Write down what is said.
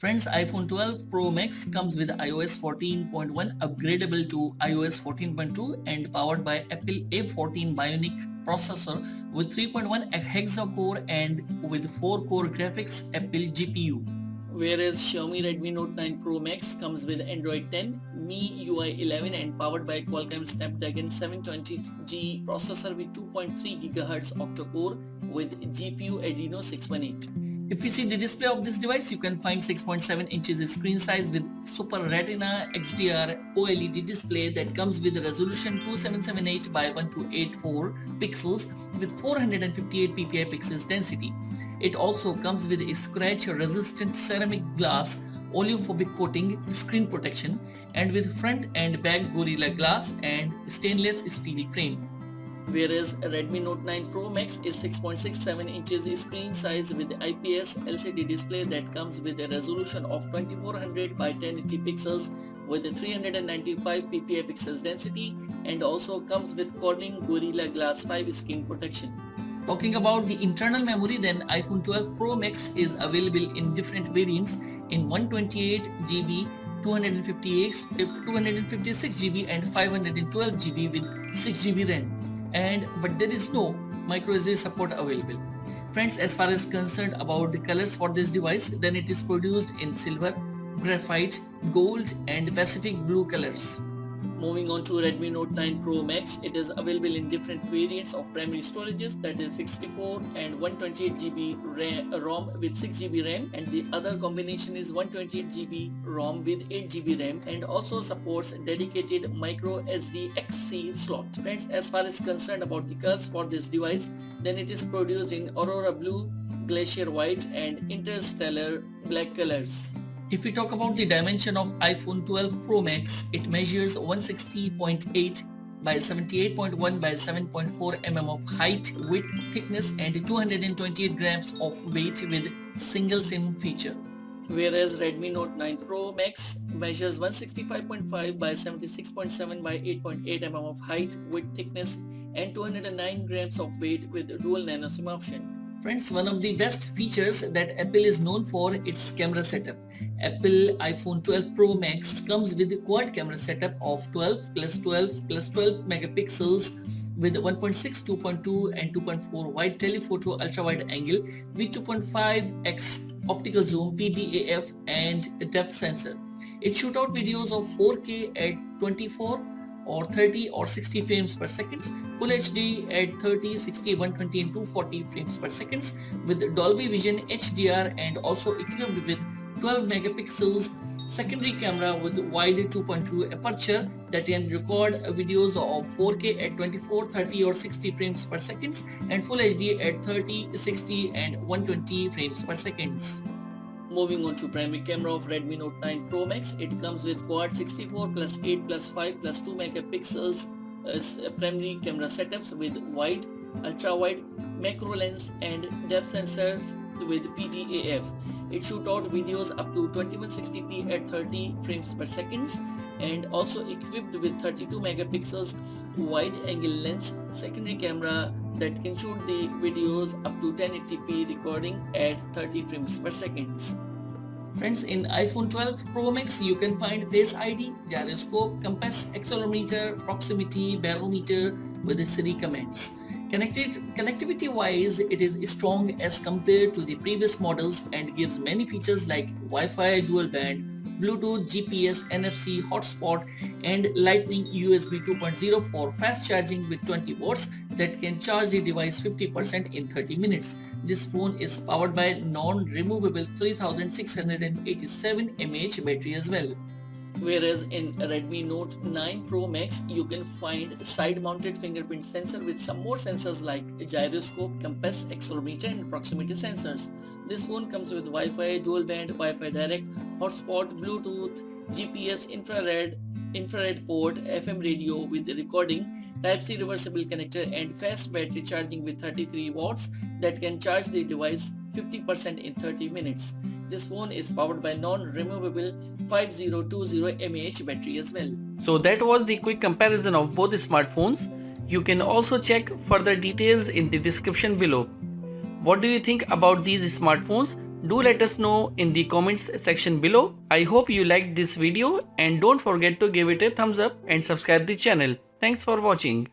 Friends, iPhone 12 Pro Max comes with iOS 14.1 upgradable to iOS 14.2 and powered by Apple A14 Bionic processor with 3.1 hexa-core and with 4-core graphics Apple GPU. Whereas Xiaomi Redmi Note 9 Pro Max comes with Android 10, MIUI 11 and powered by Qualcomm Snapdragon 720G processor with 2.3 GHz octa-core with GPU Adreno 618. If you see the display of this device, you can find 6.7 inches screen size with Super Retina XDR OLED display that comes with a resolution 2778 by 1284 pixels with 458 ppi pixels density. It also comes with a scratch-resistant ceramic glass oleophobic coating, screen protection, and with front and back Gorilla Glass and stainless steel frame. Whereas Redmi Note 9 Pro Max is 6.67 inches screen size with IPS LCD display that comes with a resolution of 2400 by 1080 pixels with 395 ppi pixels density and also comes with Corning Gorilla Glass 5 screen protection. Talking about the internal memory, then iPhone 12 Pro Max is available in different variants in 128GB, 256GB and 512GB with 6GB RAM. But there is no microSD support available. Friends, as far as concerned about the colors for this device, then it is produced in silver, graphite, gold and Pacific blue colors. Moving on to Redmi Note 9 Pro Max, it is available in different variants of primary storages, that is 64 and 128GB ROM with 6GB RAM, and the other combination is 128GB ROM with 8GB RAM and also supports dedicated micro SD XC slot. Friends, as far as concerned about the colors for this device, then it is produced in Aurora Blue, Glacier White and Interstellar Black colors. If we talk about the dimension of iPhone 12 Pro Max, it measures 160.8 by 78.1 by 7.4 mm of height, width, thickness and 228 grams of weight with single SIM feature. Whereas Redmi Note 9 Pro Max measures 165.5 by 76.7 by 8.8 mm of height, width, thickness and 209 grams of weight with dual nano SIM option. Friends, one of the best features that Apple is known for its camera setup. Apple iPhone 12 Pro Max comes with a quad camera setup of 12 plus 12 plus 12 megapixels with 1.6, 2.2 and 2.4 wide telephoto ultra-wide angle with 2.5x optical zoom, PDAF and depth sensor. It shoots out videos of 4K at 24 or 30 or 60 frames per second, Full HD at 30, 60, 120 and 240 frames per second with Dolby Vision HDR and also equipped with 12 megapixels secondary camera with wide 2.2 aperture that can record videos of 4K at 24, 30 or 60 frames per second and Full HD at 30, 60 and 120 frames per second. Moving on to primary camera of Redmi Note 9 Pro Max, it comes with quad 64 plus 8 plus 5 plus 2 megapixels primary camera setups with wide, ultra-wide, macro lens and depth sensors with PDAF. It shoots out videos up to 2160p at 30 frames per second and also equipped with 32 megapixels wide angle lens secondary camera that can shoot the videos up to 1080p recording at 30 frames per second. Friends, in iPhone 12 Pro Max, you can find Face ID, gyroscope, compass, accelerometer, proximity, barometer with the Siri commands. Connectivity wise, it is strong as compared to the previous models and gives many features like Wi-Fi dual band, Bluetooth, GPS, NFC, hotspot and Lightning USB 2.0 for fast charging with 20 watts that can charge the device 50% in 30 minutes. This phone is powered by non-removable 3687 mAh battery as well. Whereas in Redmi Note 9 Pro Max, you can find side-mounted fingerprint sensor with some more sensors like gyroscope, compass, accelerometer and proximity sensors. This phone comes with Wi-Fi, dual band, Wi-Fi direct, hotspot, Bluetooth, GPS, infrared port, FM radio with recording, Type-C reversible connector and fast battery charging with 33 watts that can charge the device 50% in 30 minutes. This phone is powered by non-removable 5020 mAh battery as well. So that was the quick comparison of both smartphones. You can also check further details in the description below. What do you think about these smartphones? Do let us know in the comments section below. I hope you liked this video and don't forget to give it a thumbs up and subscribe the channel. Thanks for watching.